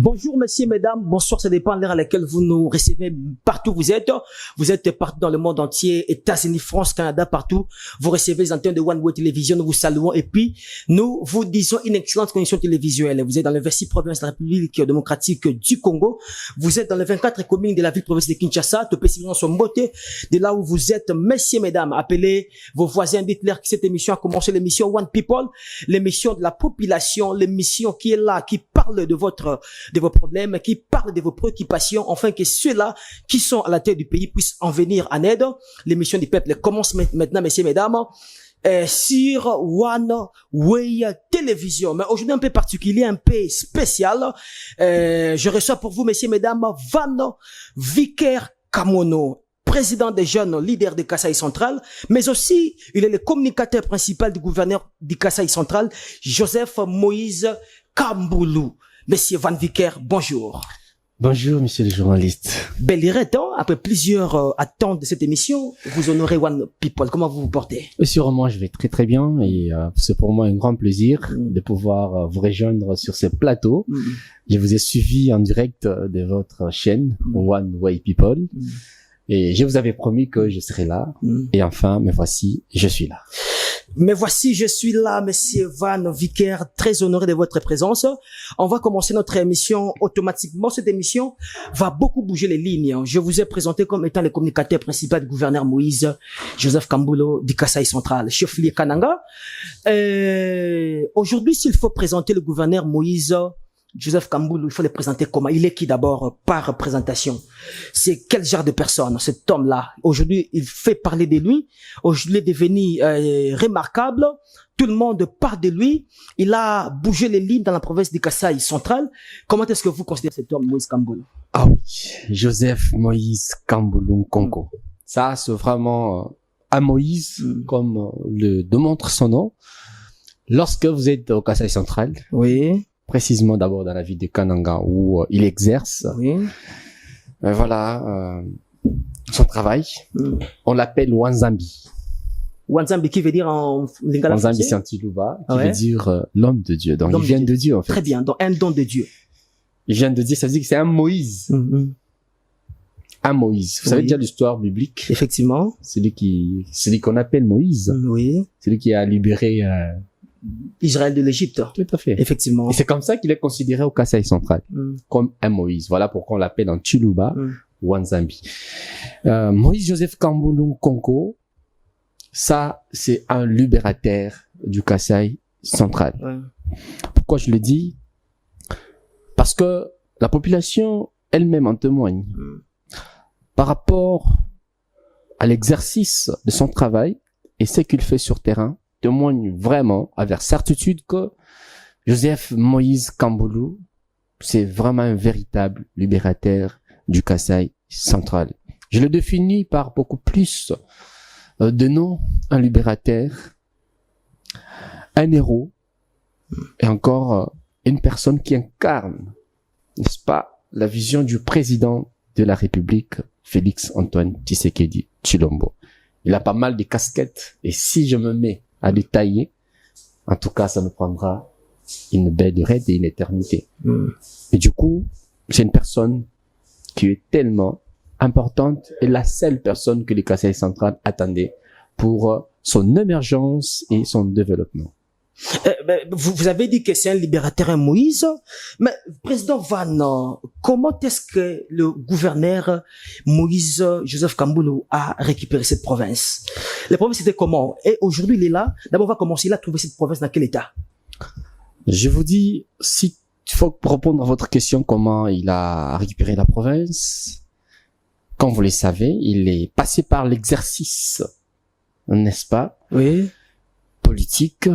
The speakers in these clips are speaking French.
Bonjour messieurs, mesdames, bonsoir, ça dépend de l'heure à laquelle vous nous recevez partout où vous êtes. Vous êtes partout dans le monde entier, États-Unis, France, Canada, partout. Vous recevez les antennes de One Way Télévision, nous vous saluons et puis nous vous disons une excellente connexion télévisuelle. Vous êtes dans le 26 province de la République démocratique du Congo. Vous êtes dans les 24 communes de la ville-province de Kinshasa, tout précisément sur Mbote, de là où vous êtes, messieurs, mesdames. Appelez vos voisins, dites-leur que cette émission a commencé, l'émission One People, l'émission de la population, l'émission qui est là, qui parle de vos problèmes, qui parle de vos préoccupations, enfin que ceux-là qui sont à la tête du pays puissent en venir en aide. L'émission du peuple commence maintenant, messieurs, mesdames, sur One Way Télévision. Mais aujourd'hui un peu particulier, un peu spécial. Je reçois pour vous, messieurs, mesdames, Van Vicker Kamono, président des jeunes leaders de Kasai Central, mais aussi il est le communicateur principal du gouverneur du Kasai Central, Joseph Moïse Kamboulou. Monsieur Van Vicker, bonjour. Bonjour, monsieur le journaliste. Bel temps, après plusieurs attentes de cette émission, vous honorez One People. Comment vous vous portez? Sûrement, je vais très très bien et c'est pour moi un grand plaisir de pouvoir vous rejoindre sur ce plateau. Je vous ai suivi en direct de votre chaîne One Way People et je vous avais promis que je serais là et enfin, me voici, je suis là. Mais voici, je suis là, monsieur Van Vicker, très honoré de votre présence. On va commencer notre émission automatiquement. Cette émission va beaucoup bouger les lignes. Je vous ai présenté comme étant le communicateur principal du gouverneur Moïse, Joseph Kamboulou, du Kasai Central, chef-lieu Kananga. Aujourd'hui, s'il faut présenter le gouverneur Moïse, Joseph Kamboulou, il faut le présenter comment? Il est qui d'abord par représentation? C'est quel genre de personne, cet homme-là? Aujourd'hui, il fait parler de lui. Aujourd'hui, il est devenu remarquable. Tout le monde parle de lui. Il a bougé les lignes dans la province du Kasai Central. Comment est-ce que vous considérez cet homme, Moïse Kamboulou? Ah oui, Joseph Moïse Kamboulou Konko. Ça, c'est vraiment un Moïse, comme le démontre son nom. Lorsque vous êtes au Kasai Central, oui, précisément d'abord dans la ville de Kananga où il exerce. Oui. Voilà son travail. On l'appelle Wanzambi. Wanzambi qui veut dire en lingala Wanzambi français? c'est un Tilouba qui veut dire l'homme de Dieu. Donc il vient de Dieu en fait. Très bien, donc un don de Dieu. Il vient de Dieu, ça veut dire que c'est un Moïse. Un Moïse. Vous savez déjà l'histoire biblique? Effectivement. Celui qu'on appelle Moïse. Oui. Celui qui a libéré Israël de l'Égypte. Tout à fait. Effectivement. Et c'est comme ça qu'il est considéré au Kasai Central. Comme un Moïse. Voilà pourquoi on l'appelle en Tilouba Wanzambi. Moïse Joseph Kamboulou Konko, ça, c'est un libérateur du Kasai Central. Pourquoi je le dis? Parce que la population elle-même en témoigne. Par rapport à l'exercice de son travail et ce qu'il fait sur terrain, témoigne vraiment avec certitude que Joseph Moïse Kamboulou, c'est vraiment un véritable libérateur du Kasai Central. Je le définis par beaucoup plus de noms, un libérateur, un héros, et encore une personne qui incarne, n'est-ce pas, la vision du président de la République, Félix Antoine Tshisekedi Tshilombo. Il a pas mal de casquettes, et si je me mets à le tailler, en tout cas, ça me prendra une belle durée et une éternité. Et du coup, c'est une personne qui est tellement importante et la seule personne que le Kasai Central attendait pour son émergence et son développement. Vous avez dit que c'est un libérateur, un Moïse, mais président Van, comment est-ce que le gouverneur Moïse Joseph Kamboulou a récupéré cette province? La province était comment? Et aujourd'hui il est là. D'abord on va commencer, il a trouvé cette province dans quel état? Je vous dis, si il faut répondre à votre question, comment il a récupéré la province, comme vous le savez, il est passé par l'exercice, n'est-ce pas? Oui. Politique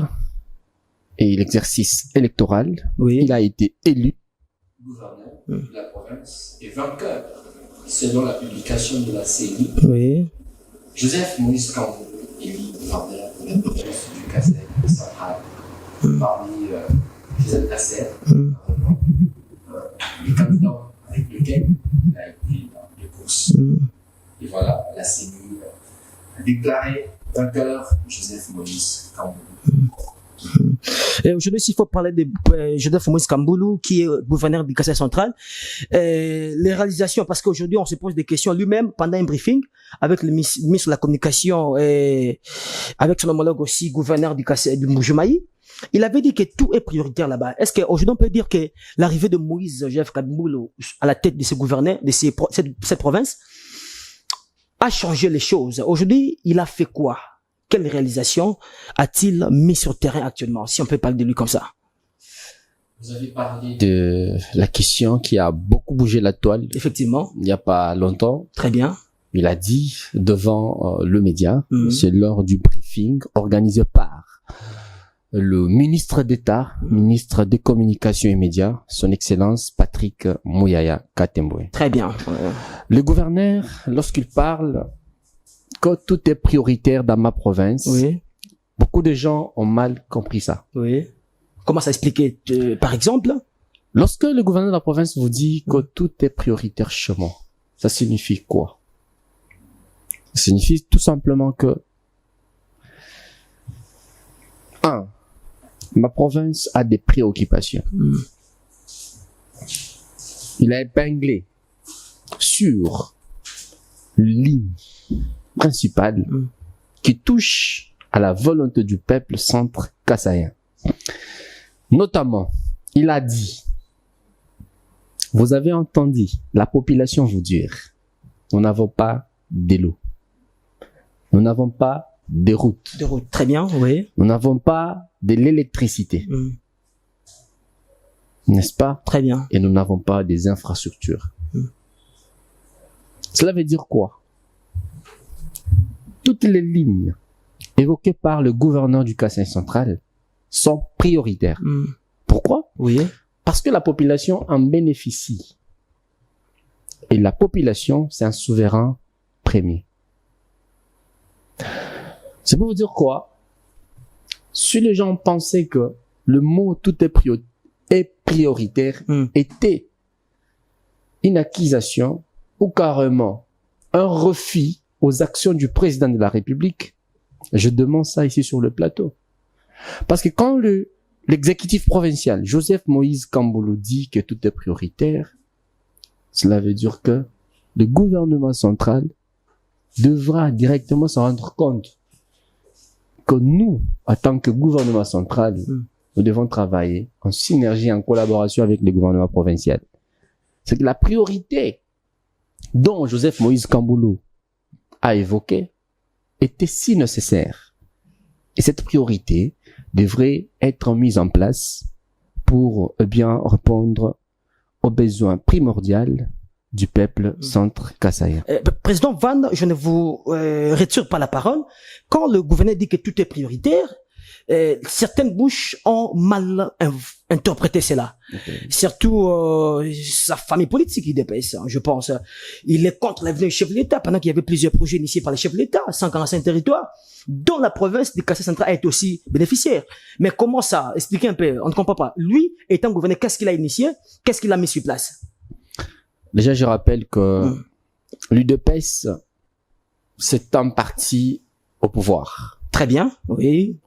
et l'exercice électoral. Oui. Il a été élu gouverneur de la province et vainqueur, selon la publication de la CENI. Oui. Joseph Moïse Kamboulou élu gouverneur de la province du Kasai Central parmi Joseph Nasser, le candidat avec lequel il a été dans les courses. Et voilà, la CENI a déclaré vainqueur Joseph Moïse Kamboulou. Et aujourd'hui, s'il faut parler de Joseph Moïse Kamboulou, qui est gouverneur du Kassai central, les réalisations, parce qu'aujourd'hui, on se pose des questions lui-même pendant un briefing avec le ministre de la Communication et avec son homologue aussi, gouverneur du Kassai, du Mbuji-Mayi. Il avait dit que tout est prioritaire là-bas. Est-ce qu'aujourd'hui, on peut dire que l'arrivée de Moïse Joseph Kamboulou à la tête de ce gouverneur, de cette province, a changé les choses? Aujourd'hui, il a fait quoi? Quelle réalisation a-t-il mis sur terrain actuellement, si on peut parler de lui comme ça? Vous avez parlé de la question qui a beaucoup bougé la toile. Effectivement. Il n'y a pas longtemps. Très bien. Il a dit devant le média, c'est lors du briefing organisé par le ministre d'État, ministre des Communications et Médias, son Excellence Patrick Mouyaya Katembwe. Très bien. Le gouverneur, lorsqu'il parle que tout est prioritaire dans ma province, oui. Beaucoup de gens ont mal compris ça. Oui. Comment ça expliquer, par exemple? Lorsque le gouverneur de la province vous dit que tout est prioritaire chez moi, ça signifie quoi? Ça signifie tout simplement que ma province a des préoccupations. Il a épinglé sur ligne principale qui touche à la volonté du peuple centre kassaïen. Notamment, il a dit, vous avez entendu la population vous dire, nous n'avons pas de l'eau, nous n'avons pas de routes. De routes, très bien, oui. Nous n'avons pas de l'électricité. N'est-ce pas? Très bien. Et nous n'avons pas des infrastructures. Cela veut dire quoi? Toutes les lignes évoquées par le gouverneur du Kassai central sont prioritaires. Pourquoi? Oui. Parce que la population en bénéficie. Et la population, c'est un souverain premier. C'est pour vous dire quoi? Si les gens pensaient que le mot tout est prioritaire était une accusation ou carrément un refus aux actions du président de la République, je demande ça ici sur le plateau. Parce que quand l'exécutif provincial, Joseph Moïse Kamboulou, dit que tout est prioritaire, cela veut dire que le gouvernement central devra directement se rendre compte que nous, en tant que gouvernement central, nous devons travailler en synergie, en collaboration avec le gouvernement provincial. C'est que la priorité dont Joseph Moïse Kamboulou a évoqué était si nécessaire. Et cette priorité devrait être mise en place pour bien répondre aux besoins primordiaux du peuple centre kassaïen. Président Van, je ne vous retire pas la parole. Quand le gouverneur dit que tout est prioritaire, certaines bouches ont mal interprété cela. Surtout sa famille politique, il dépasse, je pense. Il est contre l'avenir du chef de l'État, pendant qu'il y avait plusieurs projets initiés par le chef de l'État, 145 territoires, dont la province du Kassai central est aussi bénéficiaire. Mais comment ça? Expliquez un peu, on ne comprend pas. Lui, étant gouverneur, qu'est-ce qu'il a initié? Qu'est-ce qu'il a mis sur place? Déjà, je rappelle que l'UDPS, c'est un parti au pouvoir. Très bien, oui.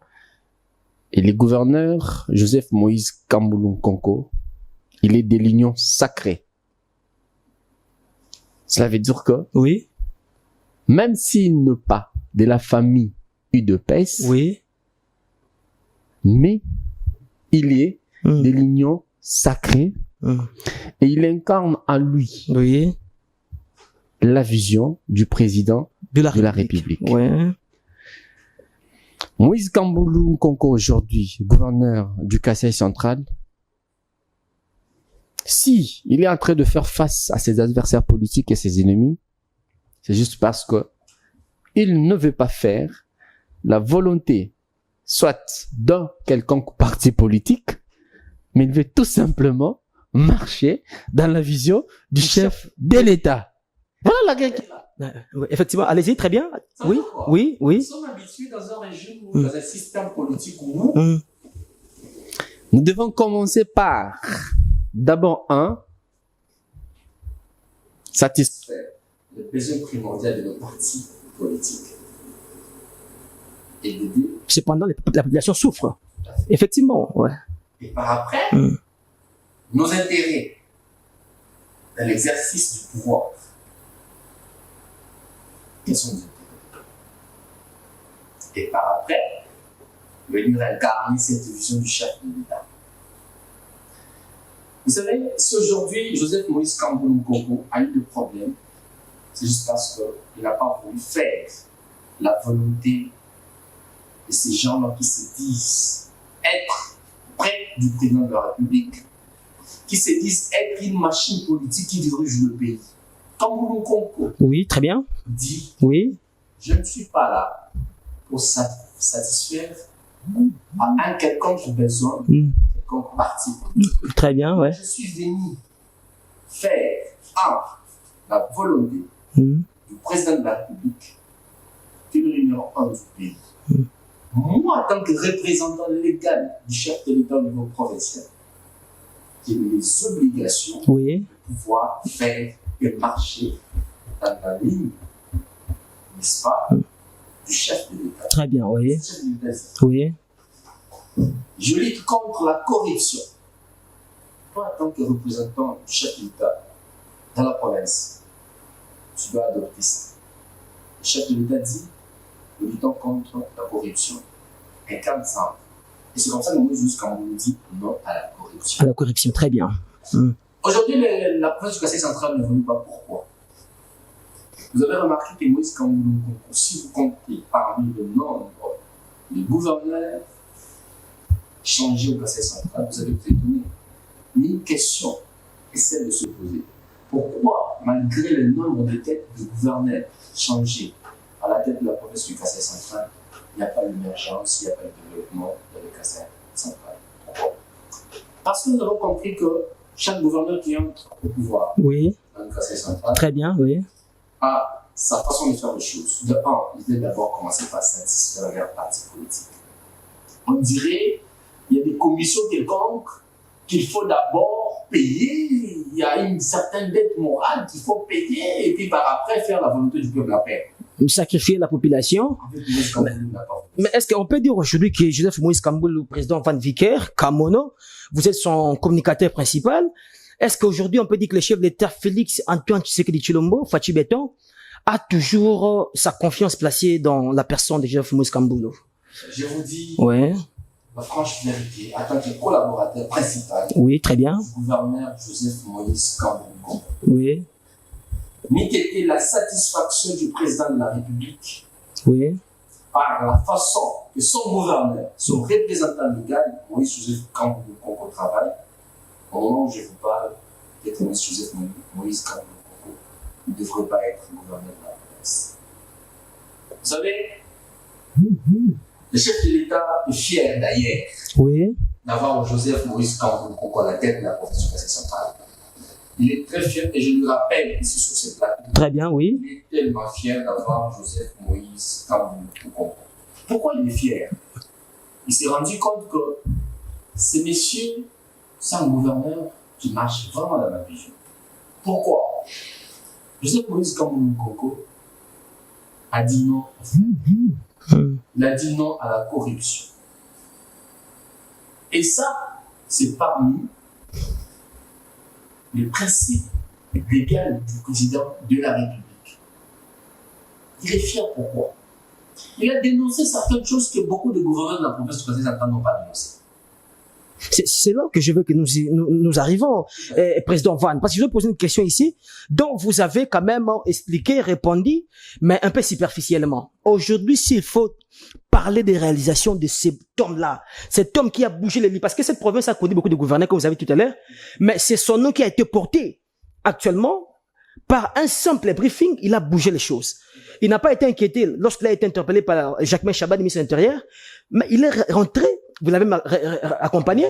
Et le gouverneur, Joseph Moïse Kamboulou Konko, il est de l'union sacrée. Cela veut dire que, oui, même s'il n'est pas de la famille UDPS, oui, mais il est de l'union sacrée et il incarne en lui la vision du président de la République. Ouais. Moïse Kamboulou Konko, aujourd'hui, gouverneur du Kassai central, si il est en train de faire face à ses adversaires politiques et ses ennemis, c'est juste parce que il ne veut pas faire la volonté, soit d'un quelconque parti politique, mais il veut tout simplement marcher dans la vision du chef de l'État. Voilà la guerre. Effectivement, allez-y, très bien. Oui, oui, oui. Nous sommes habitués dans un régime ou dans un système politique où nous devons commencer par, d'abord, satisfaire le besoin primordial de nos partis politiques. Et de deux, cependant, la population souffre. Effectivement, ouais. Et par après, nos intérêts dans l'exercice du pouvoir, quels sont nos intérêts? Et par après, venir incarner cette vision du chef de l'État. Vous savez, si aujourd'hui Joseph Moïse Kamboulou Konko a eu des problèmes, c'est juste parce qu'il n'a pas voulu faire la volonté de ces gens-là qui se disent être près du président de la République, qui se disent être une machine politique qui dirige le pays. Kamboulou Konko Oui, très bien. dit, oui, je ne suis pas là pour satisfaire à un quelconque besoin, quelconque parti politique. Très bien, ouais. Je suis venu faire la volonté du président de la République, qui est le numéro 1 du pays. Moi, en tant que représentant légal du chef de l'État au niveau provincial, j'ai les obligations Oui, de pouvoir faire et marcher dans la ligne, n'est-ce pas, du chef de l'État. très bien, oui. Le chef de l'État, Oui, je lutte contre la corruption. Toi, en tant que représentant du chef de l'État dans la province, tu dois adopter ça. Le chef de l'État dit, nous luttons contre la corruption. Incarne ça. Et c'est comme ça que moi, jusqu'à on nous dit non à la corruption. à la corruption, très bien. Aujourd'hui, la province du Kassai central ne veut pas. Pourquoi? Vous avez remarqué que Moïse Kamboulou Konko, si vous comptez parmi le nombre de gouverneurs changés au Kassai central, vous allez vous étonner. Mais une question est celle de se poser. Pourquoi, malgré le nombre de têtes de gouverneurs changés à la tête de la province du Kassai central, il n'y a pas d'émergence, il n'y a pas de développement dans le Kassai central? Pourquoi? Parce que nous avons compris que chaque gouverneur qui entre au pouvoir Oui, dans le Kassai central très bien, oui. a sa façon de faire les choses. De un, il devait d'abord commencer par satisfaire leur parti politique. On dirait qu'il y a des commissions quelconques qu'il faut d'abord payer, il y a une certaine dette morale qu'il faut payer, et puis par après faire la volonté du peuple après. Sacrifier la population. Mais est-ce qu'on peut dire aujourd'hui que Joseph Moïse Kamboulou, le président Van Vicker, Kamono, vous êtes son communicateur principal? Est-ce qu'aujourd'hui on peut dire que le chef de l'État Félix Antoine Tshisekedi Tshilombo, Fachi Beton, a toujours sa confiance placée dans la personne de Joseph Moïse Kamboulou? Je vous dis Ouais. la franche vérité, en tant que collaborateur principal Oui, très bien. du gouverneur Joseph Moïse Kamboulou, Oui, n'eût été la satisfaction du président de la République oui, par la façon que son gouverneur, son représentant légal, Moïse Joseph Kamboulou Konko, travaille. Au moment où je vous parle, peut-être Moïse Kamboulou Konko ne devrait pas être gouverneur de la province. Vous savez, le chef de l'État est fier d'ailleurs oui, d'avoir Joseph Moïse Kamboulou Konko à la tête de la province du Kassai central. Il est très fier, et je lui rappelle ici sur cette plateau, très bien, oui. il est tellement fier d'avoir Joseph Moïse Kamboulou Konko. Pourquoi il est fier? Il s'est rendu compte que ces messieurs, c'est un gouverneur qui marche vraiment dans la vision. Pourquoi? Joseph Moïse Kamboulou Konko a dit non. Il a dit non à la corruption. Et ça, c'est parmi les principes légaux du président de la République. Il est fier pourquoi? Il a dénoncé certaines choses que beaucoup de gouverneurs de la province du Kassai central n'ont pas dénoncées. C'est là que je veux que nous arrivons, président Van, parce que je veux poser une question ici, dont vous avez quand même expliqué, répondu, mais un peu superficiellement. Aujourd'hui, s'il faut parler des réalisations de cet homme-là, cet homme qui a bougé les lits, parce que cette province a connu beaucoup de gouverneurs, comme vous avez dit tout à l'heure, mais c'est son nom qui a été porté actuellement par un simple briefing, il a bougé les choses. Il n'a pas été inquiété lorsqu'il a été interpellé par Jacquemain Chaban, ministre de l'Intérieur, mais il est rentré, vous l'avez accompagné,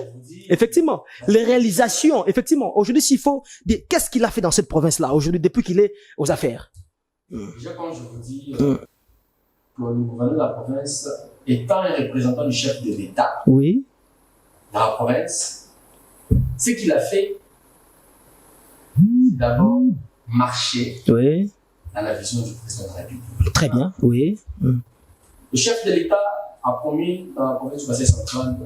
effectivement. Les réalisations, effectivement. Aujourd'hui, s'il faut dire, qu'est-ce qu'il a fait dans cette province-là, aujourd'hui, depuis qu'il est aux affaires? Déjà, quand je vous dis que le gouverneur de la province, étant un représentant du chef de l'État oui, dans la province, ce qu'il a fait, c'est d'abord marcher oui, dans la vision du président de la République. très bien, oui. Le chef de l'État a promis dans la province du Kassai central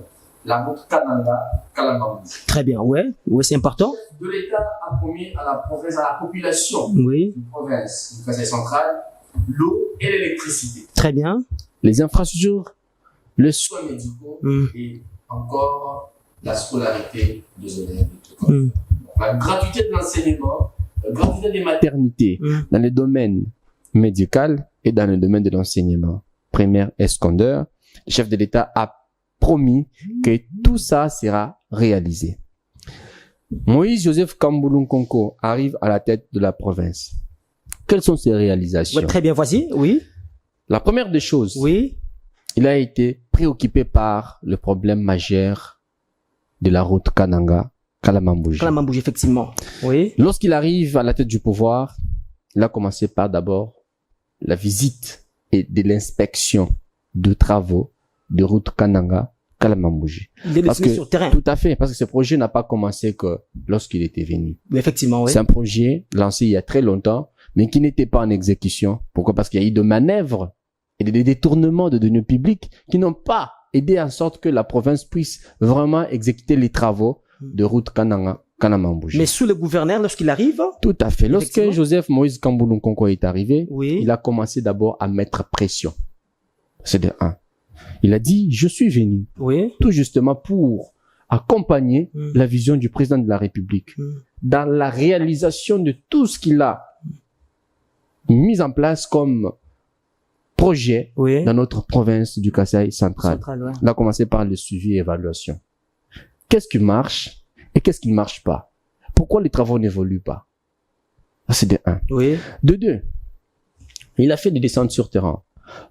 la route Kananga-Kalamambouji. Très bien, ouais, c'est important. Le chef de l'État a promis à la province, à la population Oui. d'une province du Kasaï central, l'eau et l'électricité. Très bien. Les infrastructures, les Soins médicaux et encore la scolarité des élèves. La gratuité de l'enseignement, la gratuité des maternités dans le domaine médical et dans le domaine de l'enseignement primaire et secondaire. Le chef de l'État a promis que tout ça sera réalisé. Moïse Joseph Kambouloum Konko arrive à la tête de la province. Quelles sont ses réalisations? Ouais, très bien, voici, oui. La première des choses, oui. Il a été préoccupé par le problème majeur de la route Kananga-Kalamambouji. Kalamambouji, effectivement. Oui. Lorsqu'il arrive à la tête du pouvoir, il a commencé par d'abord la visite et de l'inspection de travaux de route Kananga-Kalamambouji. Il est destiné sur terrain. Tout à fait, parce que ce projet n'a pas commencé que lorsqu'il était venu. Oui, effectivement, oui. C'est un projet lancé il y a très longtemps, mais qui n'était pas en exécution. Pourquoi? Parce qu'il y a eu de manœuvres et des détournements de deniers publics qui n'ont pas aidé en sorte que la province puisse vraiment exécuter les travaux de route Kananga-Kalamambouji. Mais sous le gouverneur, lorsqu'il arrive? Tout à fait. Lorsque Joseph Moïse Kambouloum Konko est arrivé, oui. Il a commencé d'abord à mettre pression. C'est de un. Il a dit, je suis venu tout justement pour accompagner la vision du président de la République dans la réalisation de tout ce qu'il a mis en place comme projet dans notre province du Kasaï central. On a commencé par le suivi et évaluation. Qu'est-ce qui marche et qu'est-ce qui ne marche pas? Pourquoi les travaux n'évoluent pas? C'est de un. De deux, il a fait des descentes sur terrain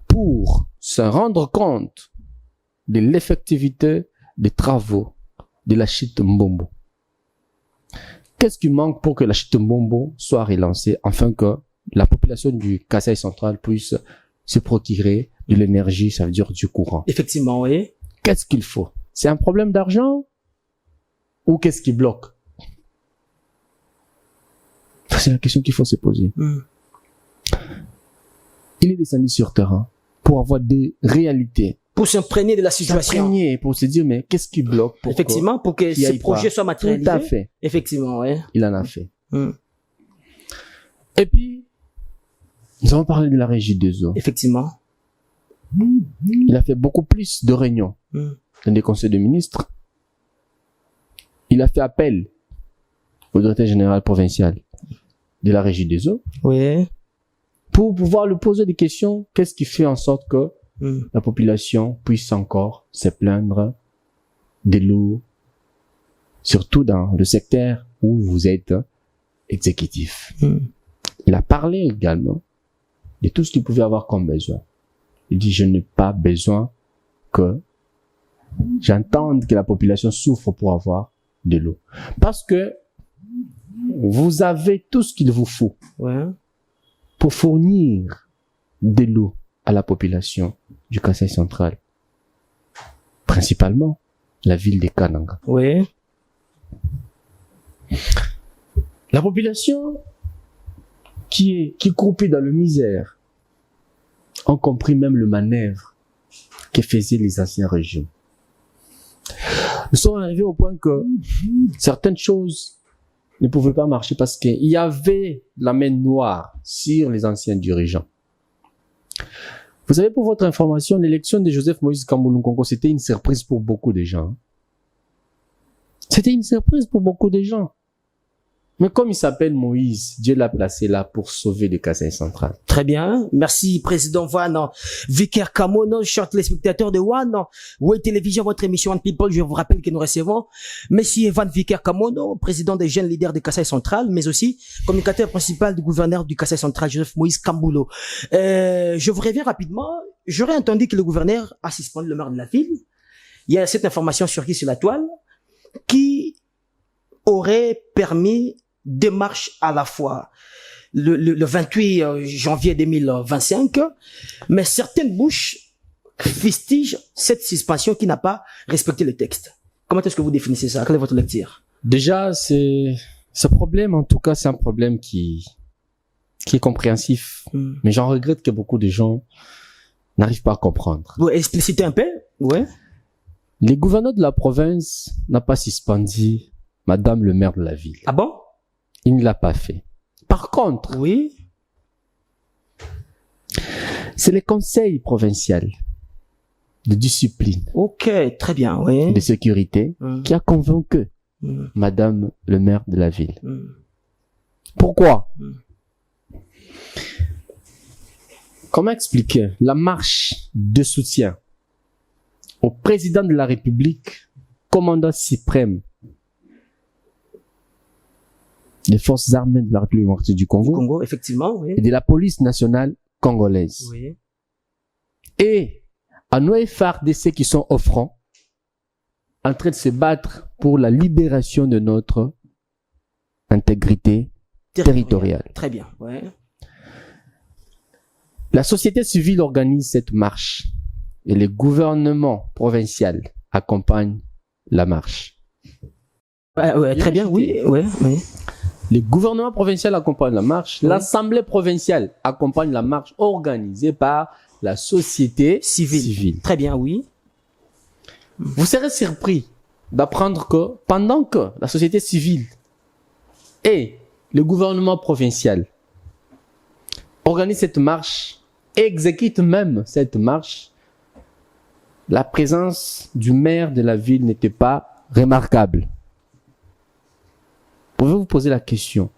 pour se rendre compte de l'effectivité des travaux de la chute Mbombo. Qu'est-ce qui manque pour que la chute Mbombo soit relancée afin que la population du Kasaï central puisse se procurer de l'énergie, ça veut dire du courant? Effectivement, oui. Qu'est-ce qu'il faut? C'est un problème d'argent ou qu'est-ce qui bloque? C'est la question qu'il faut se poser. Il est descendu sur terrain pour avoir des réalités. Pour s'imprégner de la situation. Pour se dire, mais qu'est-ce qui bloque? Effectivement, pour que ce projet soit matérialisé. Tout à fait. Effectivement, oui. Il en a fait. Et puis, nous avons parlé de la régie des eaux. Effectivement. Il a fait beaucoup plus de réunions dans des conseils de ministres. Il a fait appel au directeur général provincial de la régie des eaux. Pour pouvoir lui poser des questions, qu'est-ce qui fait en sorte que la population puisse encore se plaindre de l'eau, surtout dans le secteur où vous êtes exécutif. Il a parlé également de tout ce qu'il pouvait avoir comme besoin. Il dit, je n'ai pas besoin que j'entende que la population souffre pour avoir de l'eau. Parce que vous avez tout ce qu'il vous faut pour fournir de l'eau à la population du Kasaï central. Principalement, la ville de Kananga. La population qui croupit dans le misère ont compris même le manœuvre que faisaient les anciens régimes. Nous sommes arrivés au point que certaines choses ne pouvaient pas marcher parce qu'il y avait la main noire sur les anciens dirigeants. Vous savez, pour votre information, l'élection de Joseph Moïse Kambouloum Konko, c'était une surprise pour beaucoup de gens. C'était une surprise pour beaucoup de gens. Mais comme il s'appelle Moïse, Dieu l'a placé là pour sauver le Kasaï central. Très bien. Merci, Président Van. Vicaire Kamono, chers téléspectateurs de One, Way Télévision, votre émission One People. Je vous rappelle que nous recevons Monsieur Van Vicaire Kamono, président des jeunes leaders de Kasaï central, mais aussi communicateur principal du gouverneur du Kasaï central, Joseph Moïse Kambouloum. Je vous reviens rapidement. J'aurais entendu que le gouverneur a suspendu le maire de la ville. Il y a cette information surgie sur la toile qui aurait permis démarche à la fois le 28 janvier 2025, mais certaines bouches fustigent cette suspension qui n'a pas respecté le texte. Comment est-ce que vous définissez ça? Quelle est votre lecture? Déjà, ce problème, en tout cas, c'est un problème qui est compréhensif, mais j'en regrette que beaucoup de gens n'arrivent pas à comprendre. Vous explicitez un peu? Les gouverneurs de la province n'ont pas suspendu Madame le maire de la ville. Ah bon? Il ne l'a pas fait. Par contre, Oui. c'est le conseil provincial de discipline, Ok, très bien, oui. de sécurité, qui a convaincu Madame le maire de la ville. Pourquoi? Comment expliquer la marche de soutien au président de la République, commandant suprême des forces armées de la République démocratique du Congo, Congo, effectivement, oui. et de la police nationale congolaise. Oui. Et à nos FARDC qui sont au front, en train de se battre pour la libération de notre intégrité territoriale. Très bien, ouais. La société civile organise cette marche et le gouvernement provincial accompagne la marche. Ouais, très bien, oui, oui, oui. Le gouvernement provincial accompagne la marche, Oui. l'Assemblée provinciale accompagne la marche organisée par la société civile. Très bien, oui. Vous serez surpris d'apprendre que pendant que la société civile et le gouvernement provincial organisent cette marche, exécutent même cette marche, la présence du maire de la ville n'était pas remarquable. Pouvez-vous poser la question?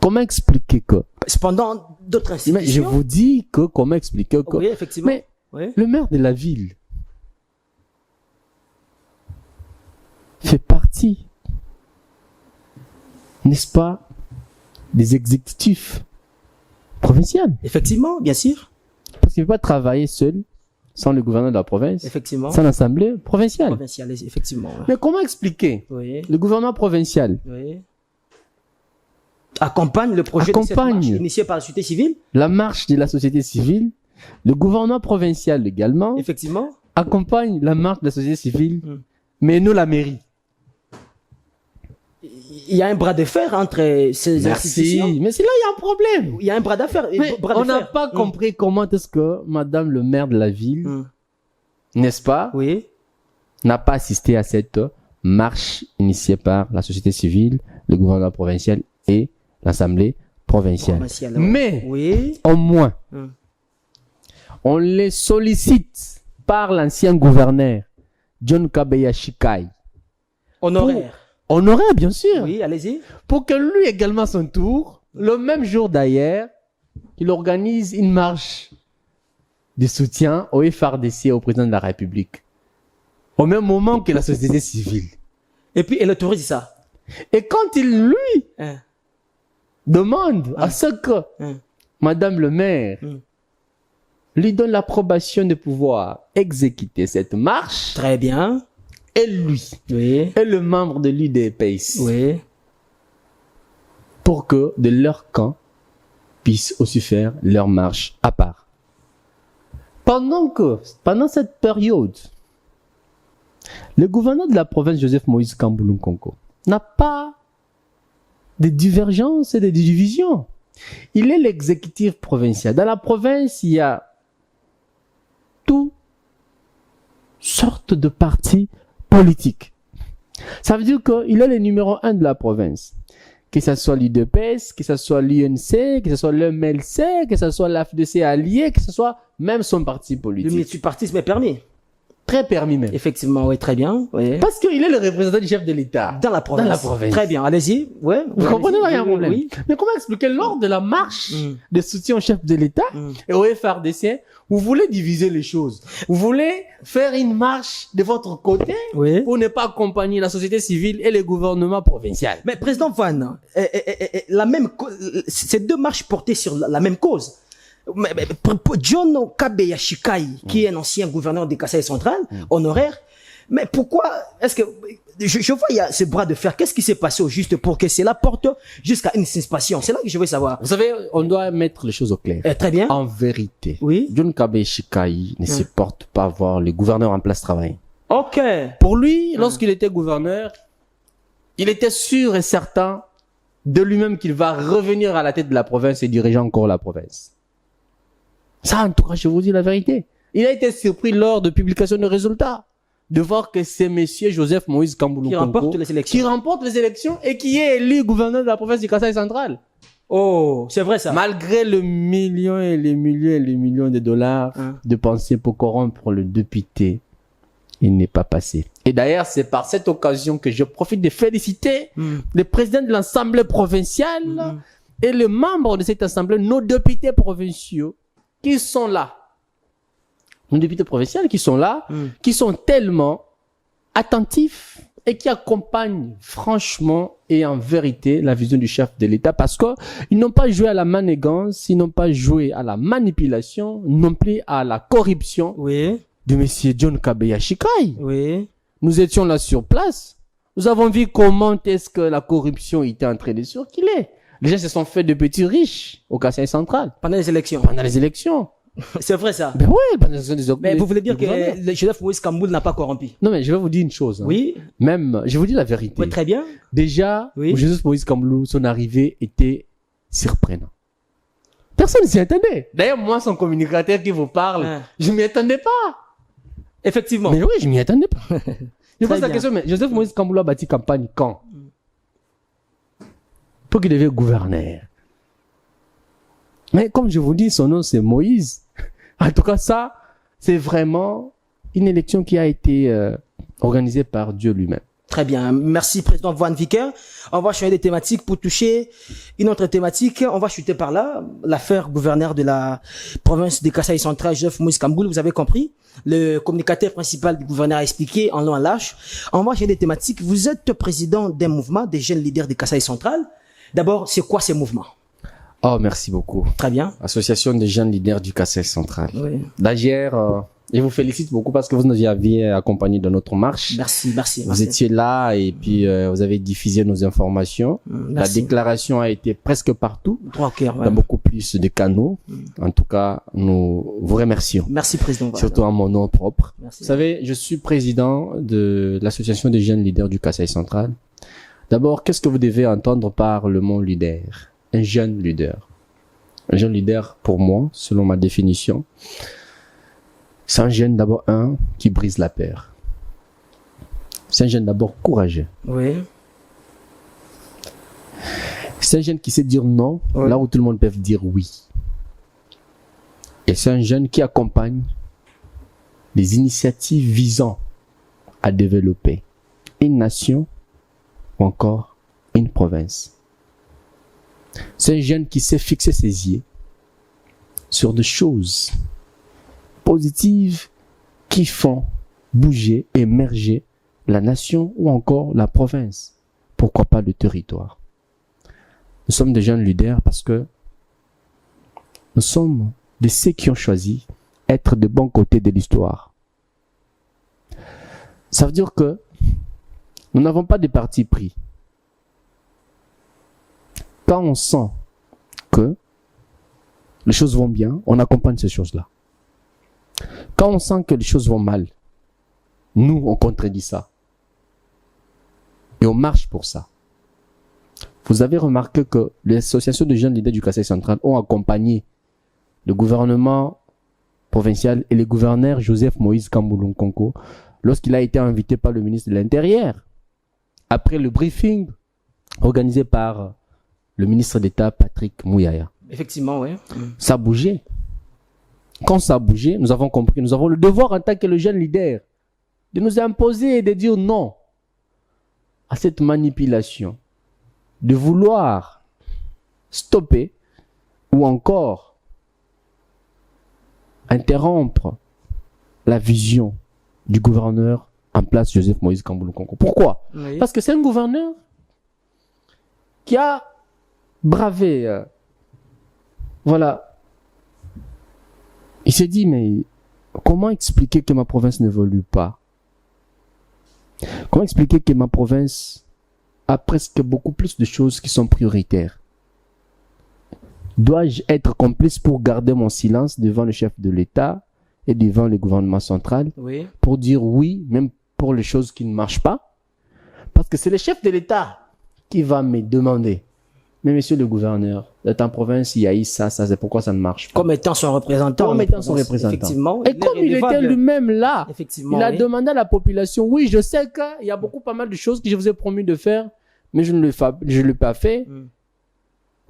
Comment expliquer que... Cependant, d'autres institutions... Mais je vous dis que comment expliquer que... Oui, effectivement. Mais oui. le maire de la ville fait partie, n'est-ce pas, des exécutifs provinciaux. Effectivement, bien sûr. Parce qu'il ne peut pas travailler seul, sans le gouverneur de la province, Effectivement. sans l'assemblée provinciale. Provincial, effectivement. Ouais. Mais comment expliquer Oui. le gouvernement provincial Oui. Accompagne le projet de cette marche initié par la société civile. La marche de la société civile, le gouvernement provincial également, Effectivement. accompagne la marche de la société civile, mais nous la mairie. Il y a un bras de fer entre ces institutions. Mais c'est là il y a un problème. Il y a un bras d'affaires. Mais on n'a pas compris comment est-ce que Madame le maire de la ville, n'est-ce pas, oui, n'a pas assisté à cette marche initiée par la société civile, le gouvernement provincial et l'Assemblée provinciale. Ouais. Mais, oui, au moins, on les sollicite par l'ancien gouverneur, John Kabeya Shikai. Honoraire. Honoraire, bien sûr. Oui, allez-y. Pour que lui également, à son tour, le même jour d'ailleurs, il organise une marche de soutien au FARDC et au président de la République. Au même moment que la société civile. Et puis, elle autorise ça. Et quand il, lui, demande à ce que Madame le maire lui donne l'approbation de pouvoir exécuter cette marche. Très bien. Et lui, oui, et le membre de l'UDPS, oui, pour que de leur camp puissent aussi faire leur marche à part. Pendant cette période, le gouverneur de la province, Joseph Moïse Kambouloum Konko, n'a pas de divergences et de divisions. Il est l'exécutif provincial. Dans la province, il y a toutes sortes de partis politiques. Ça veut dire qu'il est le numéro 1 de la province. Que ce soit l'UDPS, que ce soit l'UNC, que ce soit le MLC, que ce soit l'AFDC allié, que ce soit même son parti politique. Le multipartisme est permis. Très permis même. Effectivement, oui, très bien. Oui. Parce qu'il est le représentant du chef de l'État. Dans la province. Très bien, allez-y. Ouais, vous comprenez, il y a un problème. Oui. Mais comment expliquer lors de la marche de soutien au chef de l'État et au FARDC, vous voulez diviser les choses. Vous voulez faire une marche de votre côté pour ne pas accompagner la société civile et le gouvernement provincial. Mais président Van, ces deux marches portaient sur la même cause. John Kabeya Shikai, qui est un ancien gouverneur des Kasaï central, honoraire, mais pourquoi est-ce que je vois il y a ce bras de fer, qu'est-ce qui s'est passé au juste pour que cela porte jusqu'à une suspension? C'est là que je veux savoir. Vous savez, on doit mettre les choses au clair. Très bien. En vérité, John Kabeya Shikai ne supporte pas voir le gouverneur en place travailler. Ok. Pour lui, lorsqu'il était gouverneur, il était sûr et certain de lui-même qu'il va revenir à la tête de la province et diriger encore la province. Ça, en tout cas, je vous dis la vérité. Il a été surpris lors de publication de résultats. de voir que c'est monsieur Joseph Moïse Kamboulou qui remporte les élections. Qui remporte les élections et qui est élu gouverneur de la province du Kasaï central. Oh, c'est vrai ça. Malgré le million et les millions et les millions de dollars dépensés pour corrompre le député, il n'est pas passé. Et d'ailleurs, c'est par cette occasion que je profite de féliciter le président de l'Assemblée provinciale et les membres de cette Assemblée, nos députés provinciaux, qui sont là. Nos députés provinciaux qui sont là, qui sont tellement attentifs et qui accompagnent franchement et en vérité la vision du chef de l'État parce qu'ils n'ont pas joué à la manigance, ils n'ont pas joué à la manipulation, non plus à la corruption de monsieur John Kabeya Shikai. Oui. Nous étions là sur place. Nous avons vu comment est-ce que la corruption était en train de circuler. Les gens se sont fait de petits riches au Kasaï central. Pendant les élections. Pendant les élections. C'est vrai ça. Ben oui, pendant les élections. Mais vous voulez dire que le Joseph Moïse Kamboulou n'a pas corrompu? Non, mais je vais vous dire une chose. Hein. Oui. Même, je vous dis la vérité. Oui, très bien. Déjà, Joseph Moïse Kamboulou, son arrivée était surprenante. Personne ne s'y attendait. D'ailleurs, moi, son communicateur qui vous parle, je m'y attendais pas. Effectivement. Mais oui, je m'y attendais pas. Je pose la question, mais Joseph Moïse Kamboulou a bâti campagne quand? Pour qu'il devienne gouverneur. Mais comme je vous dis, son nom c'est Moïse. En tout cas, ça, c'est vraiment une élection qui a été organisée par Dieu lui-même. Très bien. Merci, Président Van Vicker. On va changer de thématique pour toucher une autre thématique. On va chuter par là. L'affaire gouverneur de la province de Kasaï central, Joseph Moïse Kamboulou, vous avez compris. Le communicateur principal du gouverneur a expliqué en long en large. On va changer de thématique. Vous êtes président d'un mouvement des jeunes leaders de Kasaï central. D'abord, c'est quoi ces mouvements? Oh, merci beaucoup. Très bien. Association des jeunes leaders du Kasaï central. Oui. D'ailleurs, je vous félicite beaucoup parce que vous nous aviez accompagné dans notre marche. Merci, merci. Vous étiez là et puis vous avez diffusé nos informations. La déclaration a été presque partout. Dans beaucoup plus de canaux. En tout cas, nous vous remercions. Merci, Président. Surtout en mon nom propre. Merci. Vous savez, je suis président de l'association des jeunes leaders du Kasaï central. D'abord, qu'est-ce que vous devez entendre par le mot leader? Un jeune leader. Un jeune leader, pour moi, selon ma définition, c'est un jeune d'abord qui brise la peur. C'est un jeune d'abord courageux. Oui. C'est un jeune qui sait dire non là où tout le monde peut dire oui. Et c'est un jeune qui accompagne les initiatives visant à développer une nation ou encore une province. C'est un jeune qui sait fixer ses yeux sur des choses positives qui font bouger, émerger la nation ou encore la province. Pourquoi pas le territoire? Nous sommes des jeunes leaders parce que nous sommes de ceux qui ont choisi être de bons côtés de l'histoire. Ça veut dire que nous n'avons pas de parti pris. Quand on sent que les choses vont bien, on accompagne ces choses-là. Quand on sent que les choses vont mal, nous, on contredit ça. Et on marche pour ça. Vous avez remarqué que les associations de jeunes leaders du Kasaï central ont accompagné le gouvernement provincial et le gouverneur Joseph Moïse Kamboulou Nkonko lorsqu'il a été invité par le ministre de l'Intérieur. Après le briefing organisé par le ministre d'État Patrick Mouyaya. Effectivement, oui. Ça a bougé. Quand ça a bougé, nous avons compris, nous avons le devoir en tant que le jeune leader de nous imposer et de dire non à cette manipulation, de vouloir stopper ou encore interrompre la vision du gouverneur en place, Joseph Moïse Kamboulou Nkonko. Pourquoi? Parce que c'est un gouverneur qui a bravé, voilà. Il s'est dit, mais comment expliquer que ma province n'évolue pas? Comment expliquer que ma province a presque beaucoup plus de choses qui sont prioritaires? Dois-je être complice pour garder mon silence devant le chef de l'État et devant le gouvernement central pour dire oui, même pour les choses qui ne marchent pas? Parce que c'est le chef de l'État qui va me demander mais monsieur le gouverneur, dans ta province, il y a eu ça, c'est pourquoi ça ne marche pas. Comme étant son représentant. Comme étant son représentant. Effectivement. Et comme il était lui-même là, effectivement, il a demandé à la population, oui, je sais qu'il y a pas mal de choses que je vous ai promis de faire, mais je ne l'ai pas fait.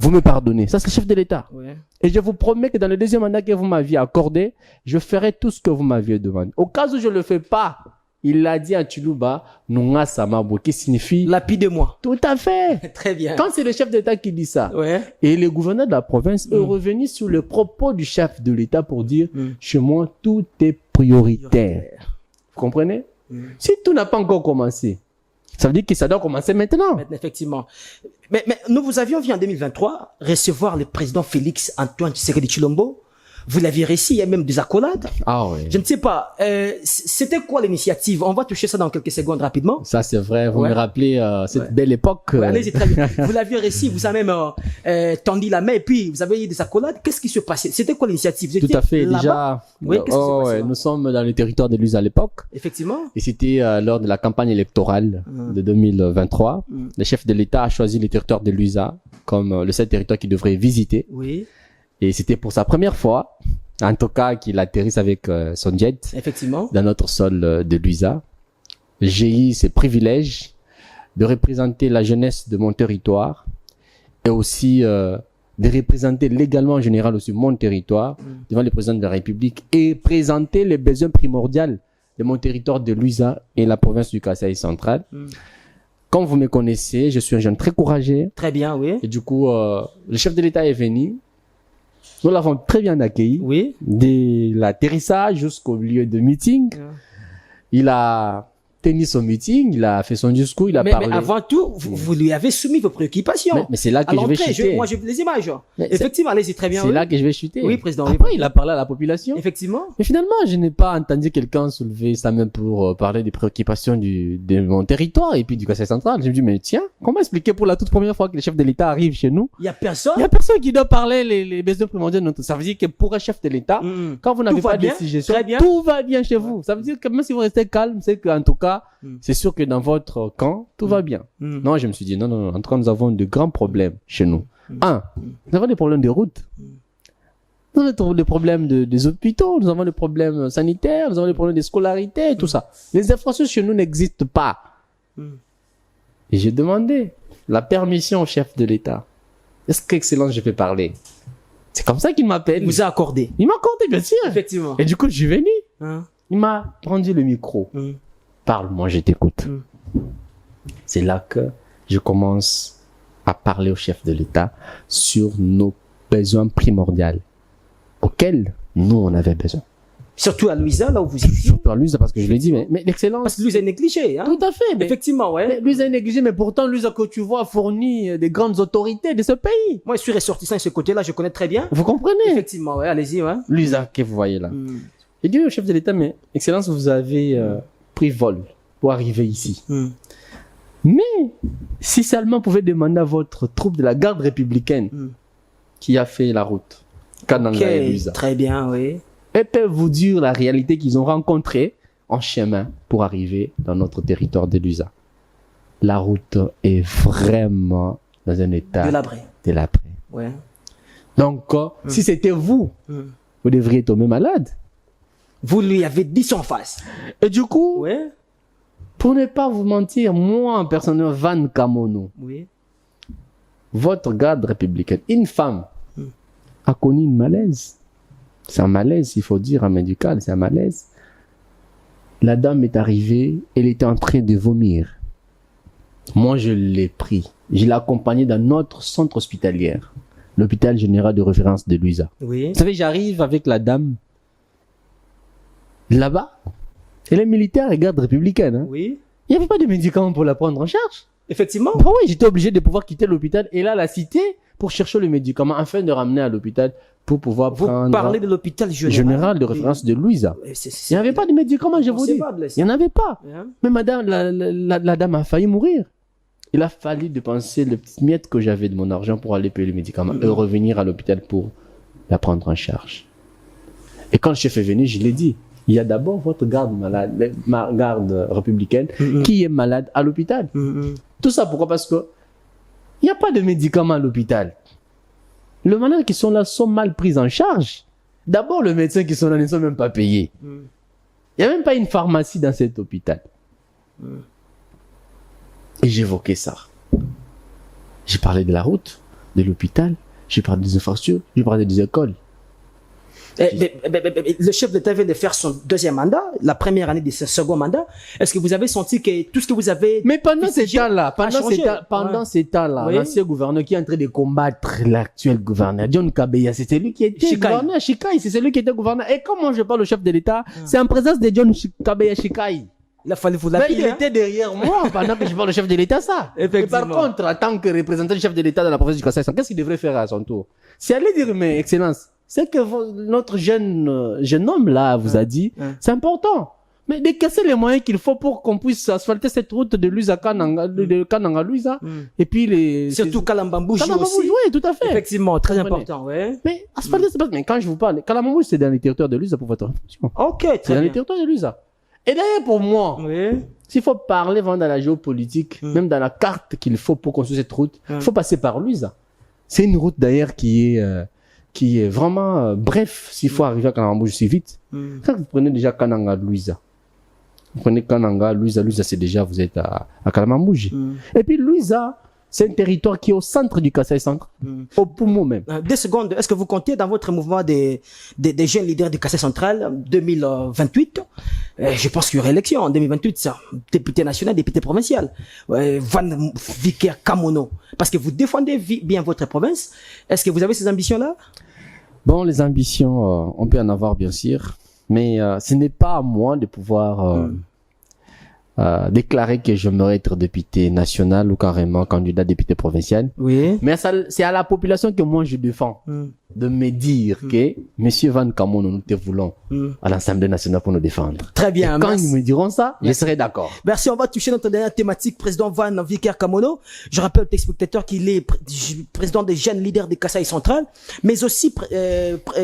Vous me pardonnez. Ça, c'est le chef de l'État. Ouais. Et je vous promets que dans le deuxième mandat que vous m'aviez accordé, je ferai tout ce que vous m'aviez demandé. Au cas où je ne le fais pas, il l'a dit à Tshilouba, Nunga Samabo, qui signifie... Lapide-moi. Tout à fait. Très bien. Quand c'est le chef d'État qui dit ça, ouais. et le gouverneur de la province est revenu sur le propos du chef de l'État pour dire, chez moi, tout est prioritaire. Vous comprenez? Si tout n'a pas encore commencé, ça veut dire que ça doit commencer maintenant. Effectivement. Mais nous vous avions vu en 2023 recevoir le président Félix Antoine Tshisekedi Tshilombo. Vous l'aviez réussi, il y a même des accolades. Ah oui. Je ne sais pas, c'était quoi l'initiative? On va toucher ça dans quelques secondes rapidement. Ça c'est vrai, vous me rappelez cette belle époque. Allez-y, très bien. Vous l'aviez réussi, vous avez même tendu la main et puis vous avez eu des accolades. Qu'est-ce qui se passait? C'était quoi l'initiative? Tout à fait, déjà. Oui, qu'est-ce qui se passait? Nous sommes dans le territoire de Luiza à l'époque. Effectivement. Et c'était lors de la campagne électorale de 2023. Le chef de l'État a choisi le territoire de Luiza comme le seul territoire qu'il devrait visiter. Oui. Et c'était pour sa première fois, en tout cas, qu'il atterrisse avec son jet. Effectivement. Dans notre sol de Luiza. J'ai eu ce privilège de représenter la jeunesse de mon territoire et aussi de représenter légalement en général aussi mon territoire devant le président de la République et présenter les besoins primordiaux de mon territoire de Luiza et la province du Kasaï central. Comme vous me connaissez, je suis un jeune très courageux. Très bien, oui. Et du coup, le chef de l'État est venu. Nous l'avons très bien accueilli. Oui. Dès l'atterrissage jusqu'au lieu de meeting. Il a tenu son meeting, il a fait son discours, il a parlé. Mais avant tout, vous lui avez soumis vos préoccupations. Mais c'est là que je vais chuter. Moi, j'ai vu les images. Effectivement, allez-y, très bien. C'est là que je vais chuter. Oui, président. Après, il a parlé à la population. Effectivement. Mais finalement, je n'ai pas entendu quelqu'un soulever ça même pour parler des préoccupations de mon territoire et puis du Kasaï central. Je me dis, mais tiens, comment expliquer pour la toute première fois que le chef de l'État arrive chez nous? Il y a personne. Il y a personne qui doit parler les besoins primordiaux de notre. Ça veut dire que pour un chef de l'État, quand vous n'avez pas de suggestion, tout va bien chez vous. Ça veut dire que même si vous restez calme, c'est qu'en tout cas, c'est sûr que dans votre camp, tout va bien. Non, je me suis dit, non, en tout cas, nous avons de grands problèmes chez nous. Nous avons des problèmes de route. Nous avons des problèmes des hôpitaux, nous avons des problèmes sanitaires, nous avons des problèmes de scolarité, tout ça. Les infrastructures chez nous n'existent pas. Et j'ai demandé la permission au chef de l'État. Est-ce qu'Excellence, je peux parler? C'est comme ça qu'il m'appelle. Il vous a accordé. Il m'a accordé, bien sûr. Effectivement. Et du coup, je suis venu. Il m'a tendu le micro. Parle-moi, je t'écoute. C'est là que je commence à parler au chef de l'État sur nos besoins primordiaux auxquels nous, on avait besoin. Surtout à Luiza, là où vous étiez. Surtout à Luiza, parce que je l'ai dit, mais l'excellence... Parce que Luiza est négligé, hein. Tout à fait. Mais effectivement, ouais. Luiza est négligé, mais pourtant, Luiza, que tu vois, fournit des grandes autorités de ce pays. Moi, je suis ressortissant de ce côté-là, je connais très bien. Vous comprenez? Effectivement, ouais, allez-y, ouais. Luiza, que vous voyez là. J'ai dit au chef de l'État, mais excellence, vous avez pris vol pour arriver ici. Mais, si seulement pouvait demander à votre troupe de la garde républicaine qui a fait la route, très bien, oui. Elles peuvent vous dire la réalité qu'ils ont rencontrée en chemin pour arriver dans notre territoire de Luiza. La route est vraiment dans un état délabré. Ouais. Donc, si c'était vous, vous devriez tomber malade. Vous lui avez dit son face. Et du coup, ouais. Pour ne pas vous mentir, moi, personnellement, Van Kamono, votre garde républicaine, une femme, a connu une malaise. C'est un malaise, il faut dire, un médical, c'est un malaise. La dame est arrivée, elle était en train de vomir. Moi, je l'ai pris. Je l'ai accompagnée dans notre centre hospitalier, l'hôpital général de référence de Luiza. Oui. Vous savez, j'arrive avec la dame là-bas. Elle est militaire et garde républicaine. Hein. Oui. Il n'y avait pas de médicaments pour la prendre en charge. Effectivement. Bah oui, j'étais obligé de pouvoir quitter l'hôpital et là, la cité pour chercher le médicament afin de ramener à l'hôpital pour pouvoir prendre... Vous parlez de l'hôpital général de référence de Luiza. Il n'y avait pas de médicaments, je vous dis. Il n'y en avait pas. Mais madame, la dame a failli mourir. Il a fallu dépenser le petit miette que j'avais de mon argent pour aller payer les médicaments et revenir à l'hôpital pour la prendre en charge. Et quand le chef est venu, je l'ai dit, il y a d'abord votre garde malade, ma garde républicaine, qui est malade à l'hôpital. Tout ça pourquoi? Parce que Il n'y a pas de médicaments à l'hôpital. Les malades qui sont là sont mal pris en charge. D'abord, les médecins qui sont là ne sont même pas payés. Il n'y a même pas une pharmacie dans cet hôpital. Et j'évoquais ça. J'ai parlé de la route, de l'hôpital, j'ai parlé des infrastructures, j'ai parlé des écoles. Le chef d'État vient de faire son deuxième mandat, la première année de son second mandat. Est-ce que vous avez senti que tout ce que vous avez... Mais pendant ces temps-là, ces temps-là, l'ancien gouverneur qui est en train de combattre l'actuel gouverneur, John Kabeya, c'est celui qui était gouverneur, Shikai, c'est celui qui était gouverneur. Et comment je parle au chef de l'État, c'est en présence de John Kabeya Shikai. Il a fallu vous l'appeler. Mais il était derrière moi pendant que je parle au chef de l'État, ça. Et par contre, en tant que représentant du chef de l'État dans la province du Kasaï, qu'est-ce qu'il devrait faire à son tour? C'est aller dire, mais Excellence, c'est que notre jeune homme là vous a dit, c'est important. Mais de casser les moyens qu'il faut pour qu'on puisse asphalter cette route de Luisa Kananga, de Kananga Luisa, et puis surtout Kalambambouji aussi. Oui, tout à fait. Effectivement, très important, ouais. Mais asphalter, c'est pas, mais quand je vous parle, Kalambambouji, c'est dans les territoires de Luisa pour votre information. Ok, c'est dans les territoires de Luisa. Et d'ailleurs, pour moi, oui, s'il faut parler vraiment dans la géopolitique, même dans la carte qu'il faut pour construire cette route, il faut passer par Luisa. C'est une route d'ailleurs qui est vraiment bref, s'il faut arriver à Kalambambouji si vite. Quand vous prenez déjà Kananga Luisa, vous prenez Kananga Luisa, c'est déjà, vous êtes à Kalambambouji. Et puis Luisa, c'est un territoire qui est au centre du Kasaï central, au poumon même. 2 secondes, est-ce que vous comptez dans votre mouvement des jeunes leaders du Kasaï central 2028? Je pense qu'il y aura élection en 2028, ça. Député national, député provincial. Van Viker Kamono. Parce que vous défendez bien votre province. Est-ce que vous avez ces ambitions-là? Bon, les ambitions, on peut en avoir bien sûr. Mais ce n'est pas à moi de pouvoir déclarer que j'aimerais être député national ou carrément candidat député provincial. Oui. Mais c'est à la population que moi je défends de me dire que Monsieur Van Kamono, nous te voulons à l'Assemblée nationale pour nous défendre. Très bien. Et quand ils me diront ça, je serai d'accord. Merci. On va toucher notre dernière thématique, président Van Viker Kamono. Je rappelle aux téléspectateurs qu'il est président des jeunes leaders des Kasaï central, mais aussi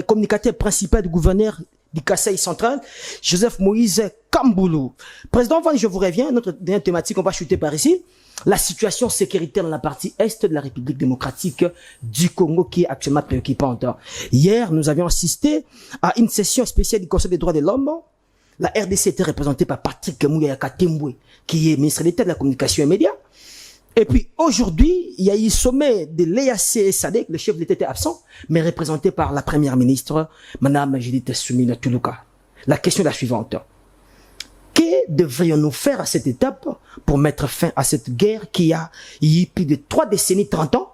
communicateur principal du gouverneur du Kasaï central, Joseph Moïse Kamboulou. Président Van, je vous reviens, notre dernière thématique, on va chuter par ici. La situation sécuritaire dans la partie est de la République démocratique du Congo qui est actuellement préoccupante. Hier, nous avions assisté à une session spéciale du Conseil des droits de l'homme. La RDC était représentée par Patrick Mouyaka Temboué, qui est ministre d'État de la Communication et Médias. Et puis aujourd'hui, il y a eu sommet de l'EAC et SADC, le chef de l'État était absent, mais représenté par la première ministre, Madame Judith Suminwa Tuluka. La question est la suivante. Que devrions-nous faire à cette étape pour mettre fin à cette guerre qui a eu plus de 3 décennies, 30 ans,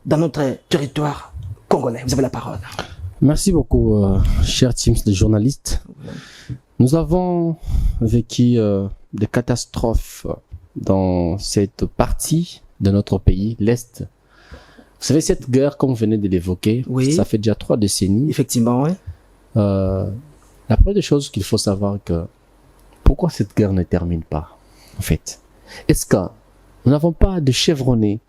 dans notre territoire congolais? Vous avez la parole. Merci beaucoup, chers teams de journalistes. Nous avons vécu des catastrophes dans cette partie de notre pays, l'Est. Vous savez, cette guerre, comme vous venez de l'évoquer, ça fait déjà 3 décennies. Effectivement, oui. La première des choses qu'il faut savoir que pourquoi cette guerre ne termine pas, en fait? Est-ce que nous n'avons pas de chevronnés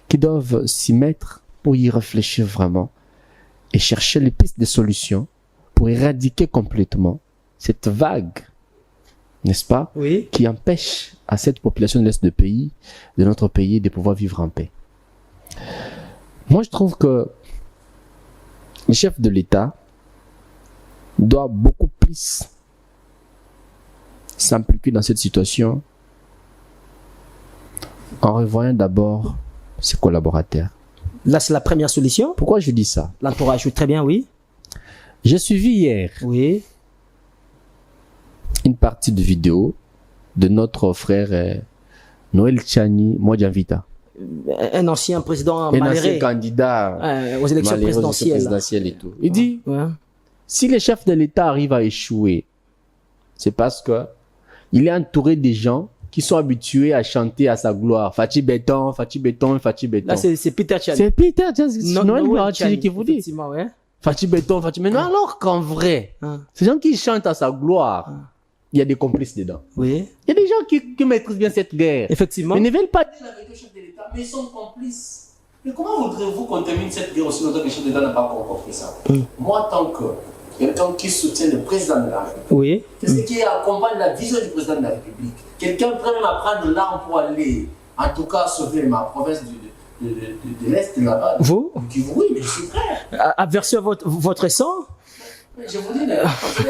qui doivent s'y mettre pour y réfléchir vraiment et chercher les pistes de solutions pour éradiquer complètement cette vague, n'est-ce pas, qui empêche à cette population de l'Est de notre pays, de pouvoir vivre en paix. Moi, je trouve que le chef de l'État doit beaucoup plus s'impliquer dans cette situation en revoyant d'abord ses collaborateurs. Là, c'est la première solution. Pourquoi je dis ça? L'entourage, très bien, oui. J'ai suivi hier une partie de vidéo de notre frère Noël Tchani Modjanvita. Un ancien président malheureux. Un ancien candidat aux élections présidentielles. Et tout. Il dit, si le chef de l'État arrive à échouer, c'est parce que il est entouré des gens qui sont habitués à chanter à sa gloire. Fati Béton, Fati Béton, Fati Béton. Là, c'est Peter Tchani. C'est Peter Tchani. Noël Tchani qui vous dit. Fati Béton, Fati Béton. Alors qu'en vrai, ces gens qui chantent à sa gloire, il y a des complices dedans. Oui. Il y a des gens qui maîtrisent bien cette guerre. Effectivement. Ils ne veulent pas dire la vérité au chef de l'État, mais ils sont complices. Mais comment voudrez-vous qu'on termine cette guerre aussi longtemps que le chef de l'État n'a pas encore compris ça? Moi, tant que quelqu'un qui soutient le président de la République, quelqu'un qui accompagne la vision du président de la République, quelqu'un prêt même à prendre l'arme pour aller, en tout cas, sauver ma province de l'Est là-bas. Vous? Oui, mais je suis prêt. À verser votre sang? Je vous dis,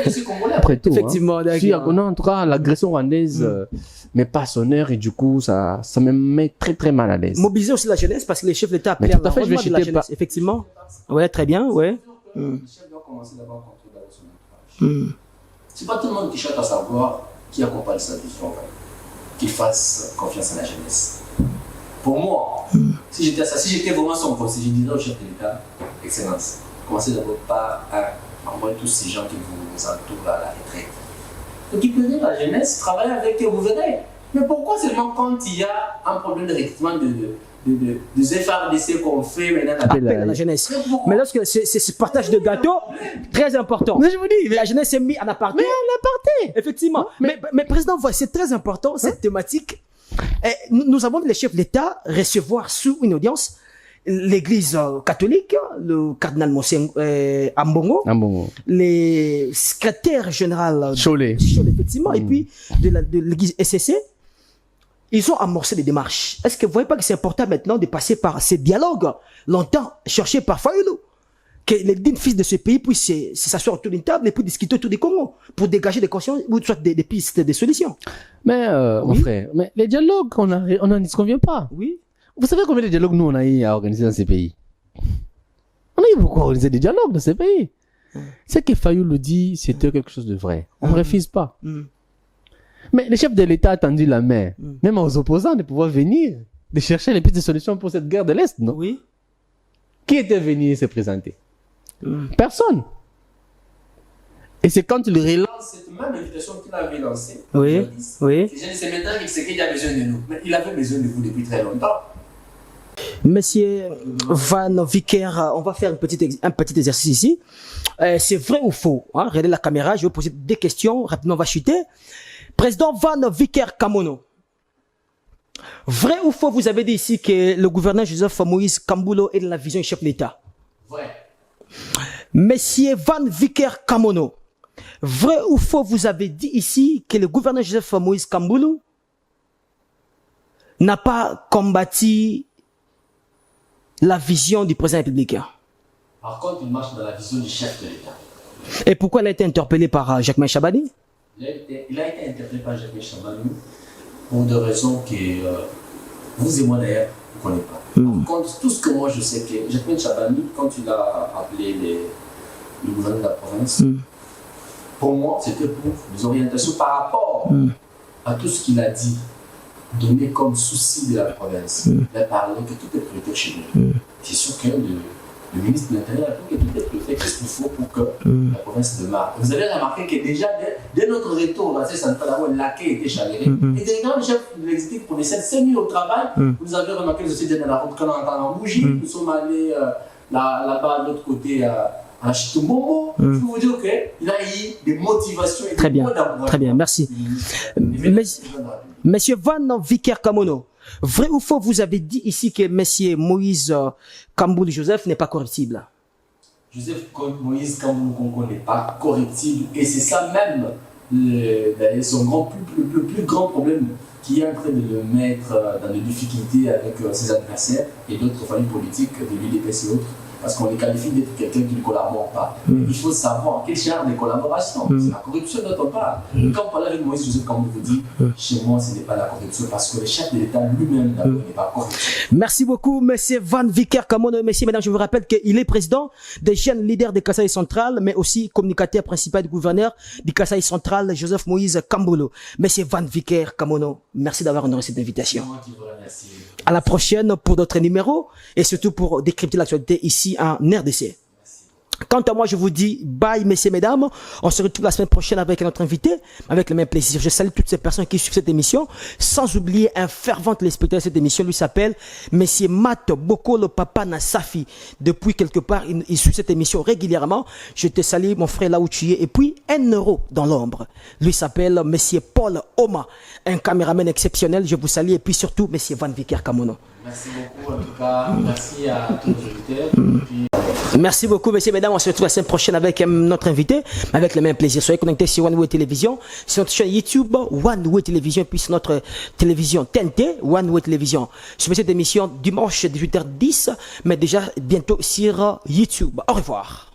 je suis congolais. Après tout, Effectivement, hein. Si, en tout cas, l'agression rwandaise n'est pas son heure et du coup, ça me met très très mal à l'aise. Mobiliser aussi la jeunesse parce que les chefs d'État appellent tout à fait, je vais de la citer jeunesse. Effectivement. Ouais, très bien, ouais. Le chef doit commencer d'abord à contrôler son entourage. C'est pas tout le monde qui cherche à savoir qui accompagne sa vision, qu'il fasse confiance à la jeunesse. Pour moi, si j'étais vraiment son conseiller, je dirais au chef de l'État, Excellence, commencez d'abord par envoyer tous ces gens qui vous entourent à la retraite. Occupez-vous de la jeunesse, travaillez avec eux, vous verrez. Mais pourquoi seulement quand il y a un problème de recrutement de FARDC qu'on fait maintenant appel à la jeunesse. Mais lorsque c'est ce partage de gâteaux, très important. Mais je vous dis, la jeunesse est mise en aparté. Mais en aparté. Effectivement. Mais président, c'est très important, cette thématique. Et nous avons vu les chefs d'État recevoir sous une audience l'église catholique, le cardinal Ambongo, les secrétaires général Cholet, effectivement, et puis de l'église SCC. Ils ont amorcé des démarches. Est-ce que vous ne voyez pas que c'est important maintenant de passer par ces dialogues longtemps cherchés par Fayoulou, que les dignes fils de ce pays puissent s'asseoir autour d'une table et puis discuter autour du Congo pour dégager des consciences ou soit des pistes, des solutions. Mais mon frère, mais les dialogues, on n'en disconvient pas. Oui. Vous savez combien de dialogues nous on a eu à organiser dans ces pays? On a eu beaucoup à organiser des dialogues dans ces pays. Ce que Fayoulou dit, c'était quelque chose de vrai. On ne refuse pas. Mais le chef de l'État a tendu la main, même aux opposants, de pouvoir venir, de chercher les petites solutions pour cette guerre de l'Est, non? Oui. Qui était venu se présenter? Personne. Et c'est quand il relance cette même invitation qu'il avait lancée. Oui. Oui. C'est maintenant qu'il a besoin de nous. Mais il avait besoin de vous depuis très longtemps. Monsieur Van Vicker, on va faire un petit exercice ici. C'est vrai ou faux? Regardez la caméra, je vais poser des questions, rapidement on va chuter. Président Van Vicker Kamono, vrai ou faux, vous avez dit ici que le gouverneur Joseph Moïse Kambulo est dans la vision du chef de l'État? Vrai. Monsieur Van Vicker Kamono, vrai ou faux, vous avez dit ici que le gouverneur Joseph Moïse Kambulo n'a pas combattu la vision du président républicain? Par contre, il marche dans la vision du chef de l'État. Et pourquoi il a été interpellé par Jacquemain Chabani? Il a été interpellé par Jacquemain Chabani pour des raisons que vous et moi d'ailleurs ne connaissons pas. Par contre, tout ce que moi je sais que Jacquemain Chabani, quand il a appelé le gouverneur de la province, pour moi c'était pour des orientations par rapport à tout ce qu'il a dit, donné comme souci de la province. Il a parlé que tout est prêté chez nous. C'est sûr que le ministre de l'Intérieur a dit que tout est prêté. Qu'est-ce qu'il faut pour que la province démarre? Vous avez remarqué que déjà, dès notre retour dans cette centrale, le laquais était chaléré. Et déjà, le chef de l'exécutif provincial s'est mis au travail. Vous avez remarqué que je suis dans la route quand on entend en bougie. Nous sommes allés là-bas, de l'autre côté, à Chitumbombo. Je peux vous dire qu'il a eu des motivations et très bien, très bien, merci. Monsieur Van Vicker Kamono, vrai ou faux, vous avez dit ici que monsieur Moïse Kamboulou Joseph n'est pas corruptible? Joseph Moïse Kamboulou Kongo n'est pas corruptible et c'est ça même son le plus grand problème qui est en train de le mettre dans des difficultés avec ses adversaires et d'autres familles politiques de l'UDPS et autres. Parce qu'on les qualifie d'être quelqu'un qui ne collabore pas. Il faut savoir quel genre de collaboration. C'est la corruption dont on parle. Quand on parle avec Moïse Joseph, comme vous dit, chez moi, ce n'est pas la corruption parce que le chef de l'État lui-même n'est pas corruption. Merci beaucoup, monsieur Van Vicker Kamono. Messieurs, mesdames, je vous rappelle qu'il est président des jeunes leaders de Kasaï Central, mais aussi communicateur principal du gouverneur du Kasaï Central, Joseph Moïse Kambulo. Monsieur Van Vicker Kamono, merci d'avoir honoré cette invitation. Moi qui vous remercie. À la prochaine pour d'autres numéros et surtout pour décrypter l'actualité ici en RDC. Quant à moi, je vous dis bye, messieurs, mesdames. On se retrouve la semaine prochaine avec notre invité, avec le même plaisir. Je salue toutes ces personnes qui suivent cette émission, sans oublier un fervent téléspectateur de cette émission. Lui s'appelle Monsieur Matt Boko, le papa Nasafi. Depuis quelque part, il suit cette émission régulièrement. Je te salue, mon frère, là où tu es. Et puis, 1 euro dans l'ombre. Lui s'appelle Monsieur Paul Oma, un caméraman exceptionnel. Je vous salue. Et puis surtout, Monsieur Van Vicker Kamono. Merci beaucoup, en tout cas. Merci à tous les auditeurs. Merci beaucoup, messieurs, mesdames. On se retrouve la semaine prochaine avec notre invité, avec le même plaisir. Soyez connectés sur One Way Télévision, sur notre chaîne YouTube One Way Télévision, puis sur notre télévision TNT One Way Télévision. Je fais cette émission dimanche 18h10, mais déjà bientôt sur YouTube. Au revoir.